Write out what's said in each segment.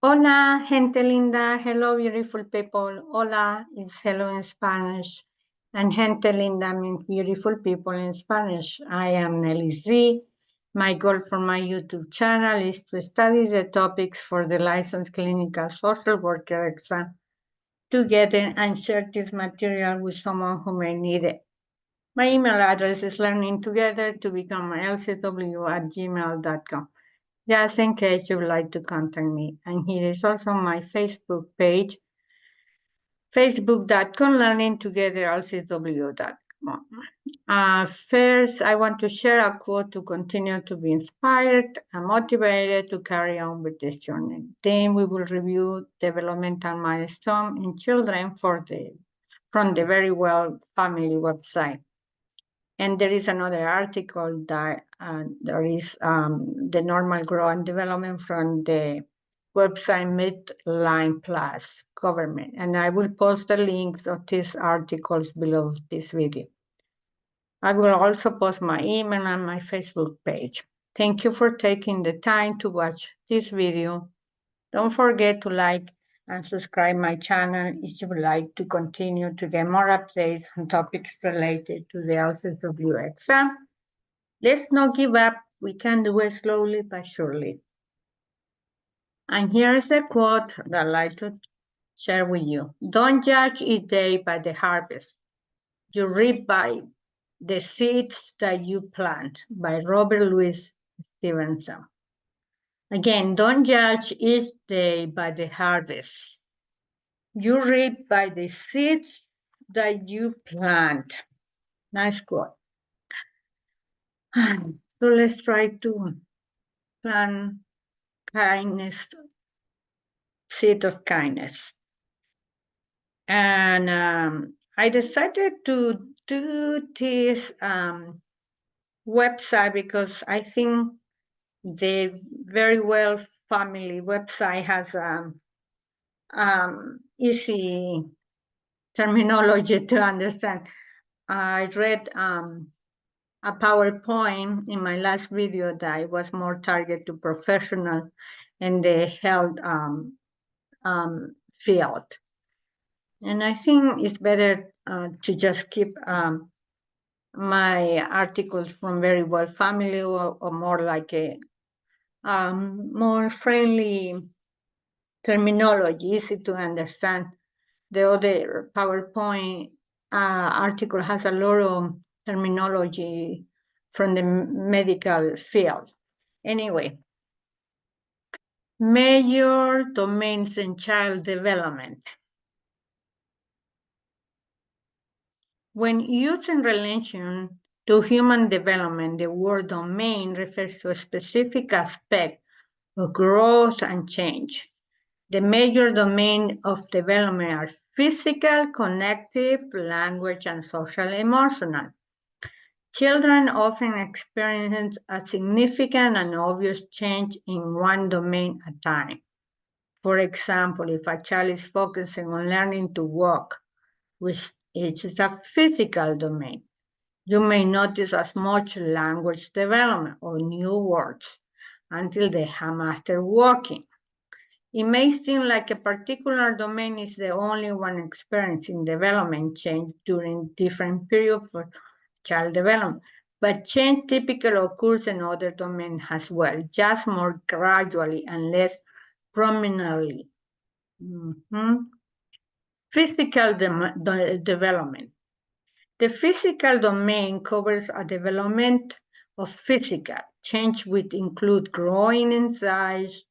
Hola, gente linda. Hello, beautiful people. Hola is hello in Spanish. And gente linda means beautiful people in Spanish. I am Nelly Z. My goal for my YouTube channel is to study the topics for the licensed clinical social worker exam together and share this material with someone who may need it. My email address is learningtogethertobecomealcsw@gmail.com. Just in case you would like to contact me. And here is also my Facebook page, facebook.com learningtogetherlcw.com. First, I want to share a quote to continue to be inspired and motivated to carry on with this journey. Then we will review developmental milestone in children from the Very Well Family website. And there is another article that there is the normal growth and development from the website Midline Plus government. And I will post the links of these articles below this video. I will also post my email and my Facebook page. Thank you for taking the time to watch this video. Don't forget to like and subscribe my channel if you would like to continue to get more updates on topics related to the LCW exam. Let's not give up. We can do it slowly but surely. And here is a quote that I'd like to share with you. Don't judge each day by the harvest. You reap by the seeds that you plant, by Robert Louis Stevenson. Again, don't judge each day by the harvest. You reap by the seeds that you plant. Nice quote. So let's try to plant kindness, seed of kindness. And I decided to do this website because I think the Very Well Family website has easy terminology to understand. I read a PowerPoint in my last video that I was more targeted to professional in the health field. And I think it's better to just keep my articles from Very Well Family or more like a more friendly terminology, easy to understand. The other PowerPoint article has a lot of terminology from the medical field. Anyway, major domains in child development. When used in relation to human development, the word domain refers to a specific aspect of growth and change. The major domains of development are physical, cognitive, language, and social emotional. Children often experience a significant and obvious change in one domain at a time. For example, if a child is focusing on learning to walk, which is a physical domain, you may notice as much language development or new words until they have mastered walking. It may seem like a particular domain is the only one experiencing development change during different periods for child development, but change typically occurs in other domains as well, just more gradually and less prominently. Physical development. The physical domain covers a development of physical change, which include growing in size,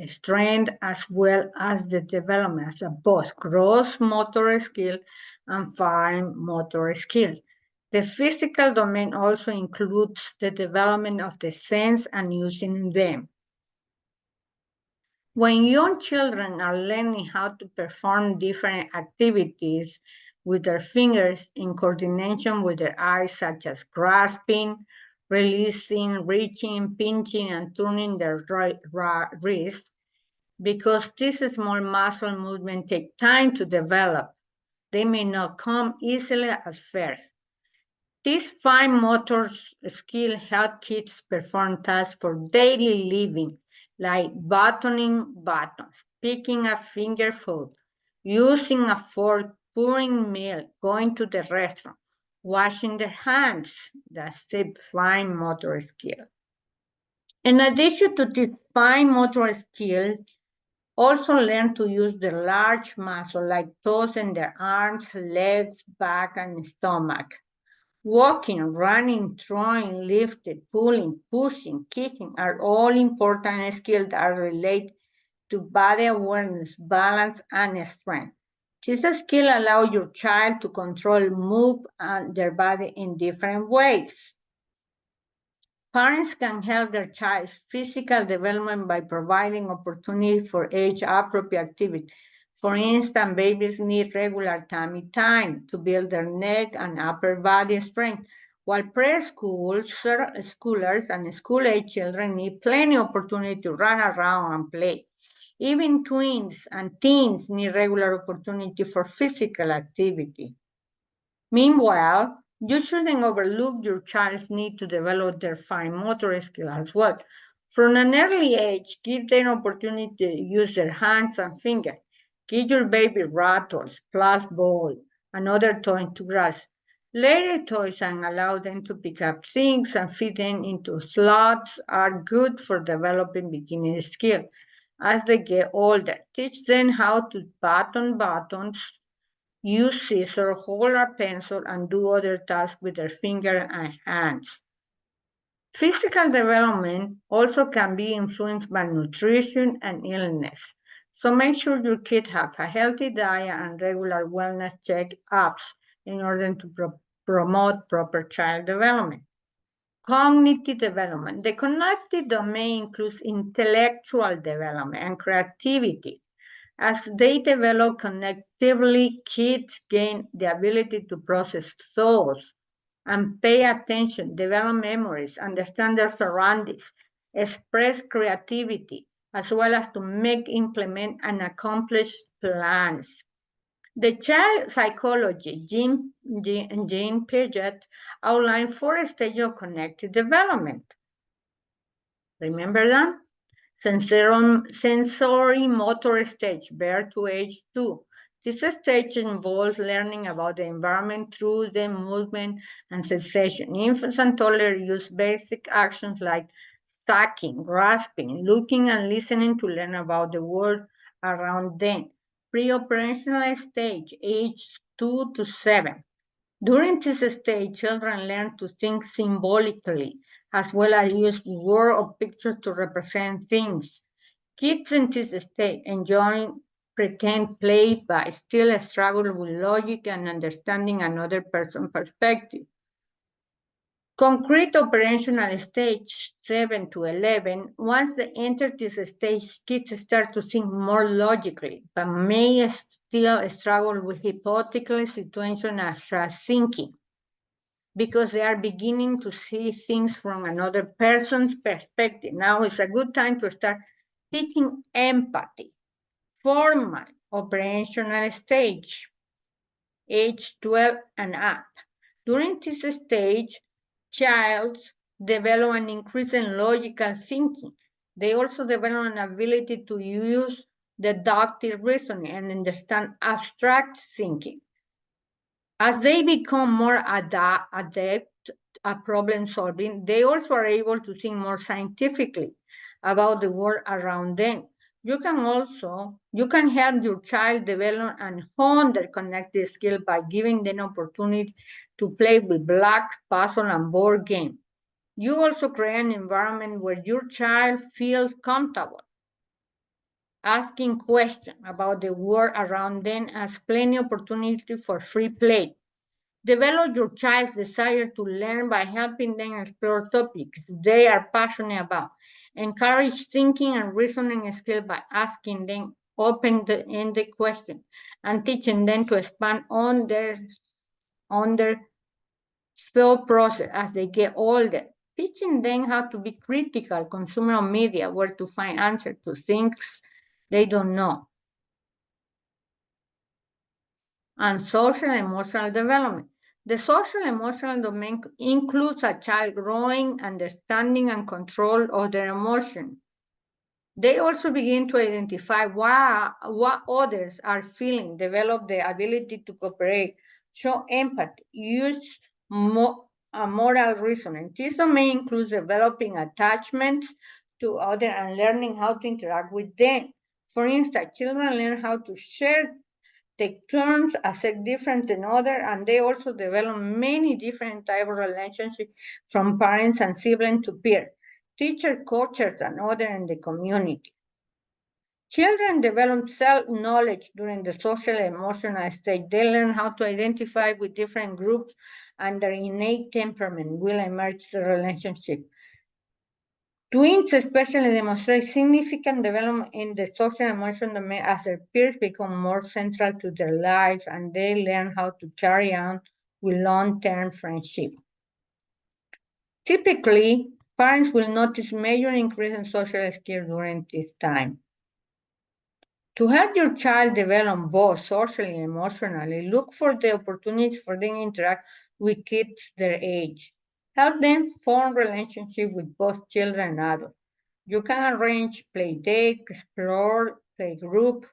strength, as well as the development of both gross motor skill and fine motor skills. The physical domain also includes the development of the sense and using them. When young children are learning how to perform different activities with their fingers in coordination with their eyes, such as grasping, releasing, reaching, pinching, and turning their wrist, because this small muscle movement take time to develop, they may not come easily at first. These fine motor skills help kids perform tasks for daily living, like buttoning buttons, picking a finger food, using a fork, pouring milk, going to the restaurant, washing their hands. That's the fine motor skill. In addition to this fine motor skill, also learn to use the large muscle like toes in their arms, legs, back, and stomach. Walking, running, throwing, lifting, pulling, pushing, kicking are all important skills that relate to body awareness, balance, and strength. This skill allows your child to control, move their body in different ways. Parents can help their child's physical development by providing opportunity for age-appropriate activity. For instance, babies need regular tummy time to build their neck and upper body strength, while schoolers and school-age children need plenty of opportunity to run around and play. Even twins and teens need regular opportunity for physical activity. Meanwhile, you shouldn't overlook your child's need to develop their fine motor skill as well. From an early age, give them opportunity to use their hands and fingers. Give your baby rattles, plus ball, and other toys to grasp. Later toys and allow them to pick up things and fit them into slots are good for developing beginning skills. As they get older, teach them how to button buttons, use scissors, hold a pencil, and do other tasks with their fingers and hands. Physical development also can be influenced by nutrition and illness. So make sure your kids have a healthy diet and regular wellness check-ups in order to promote proper child development. Cognitive development. The cognitive domain includes intellectual development and creativity. As they develop connectively, kids gain the ability to process thoughts and pay attention, develop memories, understand their surroundings, express creativity, as well as to make, implement, and accomplish plans. The child psychology, Jean Piaget, outlined four stages of connected development. Remember that? Sensory motor stage, bear to age 2. This stage involves learning about the environment through the movement and sensation. Infants and toddlers use basic actions like sucking, grasping, looking, and listening to learn about the world around them. Pre-operational stage, age 2 to 7. During this stage, children learn to think symbolically, as well as use words or pictures to represent things. Kids in this stage enjoy pretend play but still struggle with logic and understanding another person's perspective. Concrete operational stage 7 to 11, once they enter this stage, kids start to think more logically, but may still struggle with hypothetical situations as thinking, because they are beginning to see things from another person's perspective. Now is a good time to start teaching empathy. Formal operational stage, age 12 and up. During this stage, childs develop an increase in logical thinking. They also develop an ability to use deductive reasoning and understand abstract thinking. As they become more adept at problem solving, they also are able to think more scientifically about the world around them. You can help your child develop and hone their connective skill by giving them opportunity to play with blocks, puzzle, and board game. You also create an environment where your child feels comfortable asking questions about the world around them, has plenty opportunity for free play. Develop your child's desire to learn by helping them explore topics they are passionate about. Encourage thinking and reasoning skills by asking them open-ended questions and teaching them to expand on their thought process as they get older. Teaching them how to be critical consumer of media, where to find answers to things they don't know. And social and emotional development. The social emotional domain includes a child growing, understanding, and control of their emotions. They also begin to identify what others are feeling, develop the ability to cooperate, show empathy, use moral reasoning. This domain includes developing attachments to others and learning how to interact with them. For instance, children learn how to share, take turns, accept difference than other, and they also develop many different types of relationships from parents and siblings to peers, teacher, coaches, and other in the community. Children develop self-knowledge during the social emotional stage. They learn how to identify with different groups, and their innate temperament will emerge the relationship. Twins especially demonstrate significant development in the social emotion domain as their peers become more central to their lives and they learn how to carry on with long-term friendship. Typically, parents will notice major increase in social skills during this time. To help your child develop both socially and emotionally, look for the opportunities for them to interact with kids their age. Help them form relationships with both children and adults. You can arrange play date, explore, play group,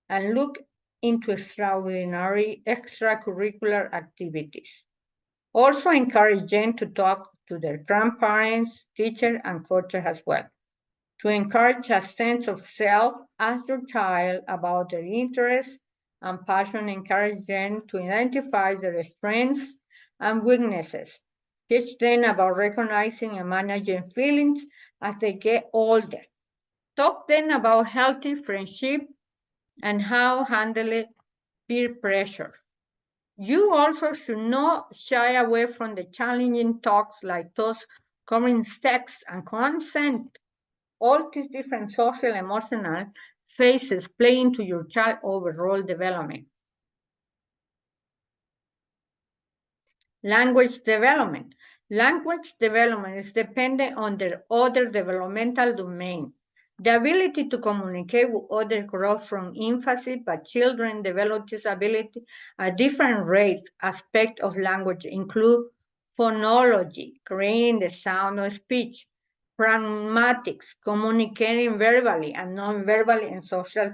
and look into extraordinary extracurricular activities. Also encourage them to talk to their grandparents, teachers, and coaches as well. To encourage a sense of self, ask your child about their interests and passion, encourage them to identify their strengths and weaknesses. Teach them about recognizing and managing feelings as they get older. Talk then about healthy friendship and how handle peer pressure. You also should not shy away from the challenging talks like those covering sex and consent. All these different social emotional phases play into your child overall development. Language development. Language development is dependent on their other developmental domain. The ability to communicate with others grows from infancy, but children develop this ability at different rates. Aspects of language include phonology, creating the sound of speech, pragmatics, communicating verbally and non-verbally in social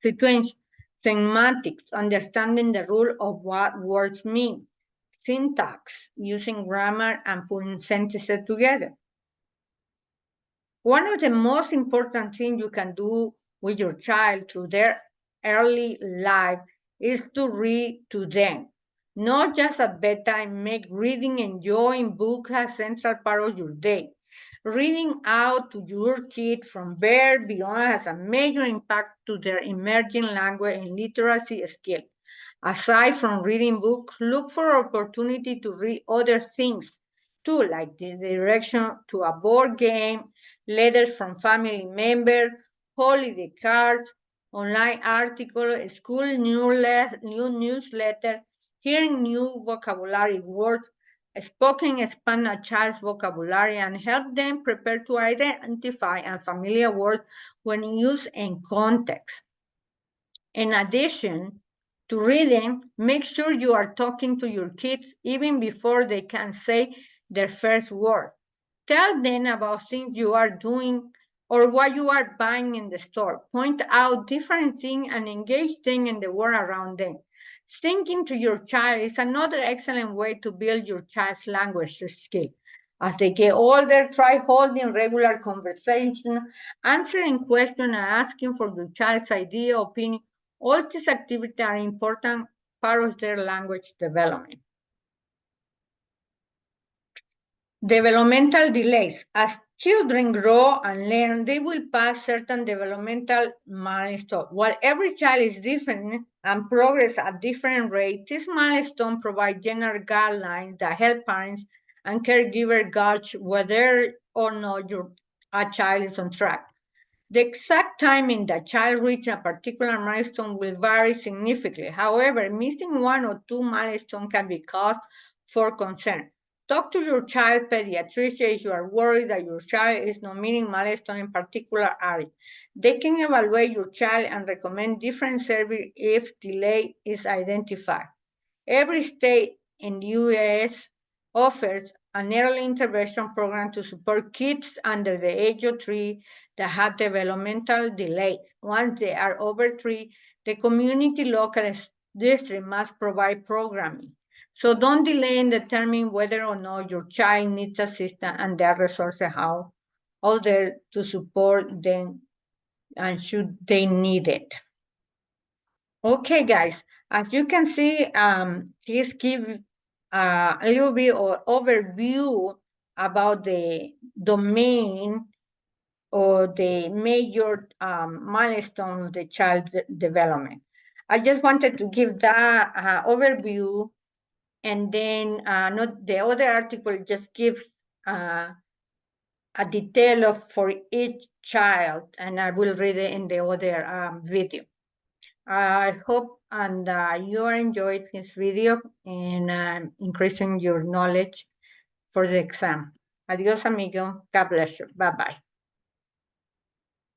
situations, semantics, understanding the rule of what words mean, syntax, using grammar and putting sentences together. One of the most important things you can do with your child through their early life is to read to them. Not just at bedtime, make reading enjoying books a central part of your day. Reading out to your kid from birth beyond has a major impact to their emerging language and literacy skills. Aside from reading books, look for opportunity to read other things too, like the direction to a board game, letters from family members, holiday cards, online articles, school new newsletter, hearing new vocabulary words, spoken expand a child's vocabulary and help them prepare to identify unfamiliar words when used in context. In addition to reading, make sure you are talking to your kids even before they can say their first word. Tell them about things you are doing or what you are buying in the store. Point out different things and engage them in the world around them. Singing to your child is another excellent way to build your child's language skill. As they get older, try holding regular conversation, answering questions, and asking for your child's idea, opinion. All these activities are important part of their language development. Developmental delays. As children grow and learn, they will pass certain developmental milestones. While every child is different and progress at different rates, this milestone provide general guidelines that help parents and caregiver gauge whether or not a child is on track. The exact timing that child reaches a particular milestone will vary significantly. However, missing one or two milestones can be cause for concern. Talk to your child pediatrician if you are worried that your child is not meeting milestone in particular area. They can evaluate your child and recommend different service if delay is identified. Every state in the U.S. offers an early intervention program to support kids under the age of 3 that have developmental delays. Once they are over 3, the community local district must provide programming. So don't delay in determining whether or not your child needs assistance, and their resources are there to support them and should they need it. Okay, guys, as you can see, this gives a little bit of overview about the domain or the major milestone of the child development. I just wanted to give that overview, and then not the other article just gives a detail of for each child, and I will read it in the other video. I hope and you enjoyed this video and increasing your knowledge for the exam. Adios, amigo. God bless you. Bye-bye.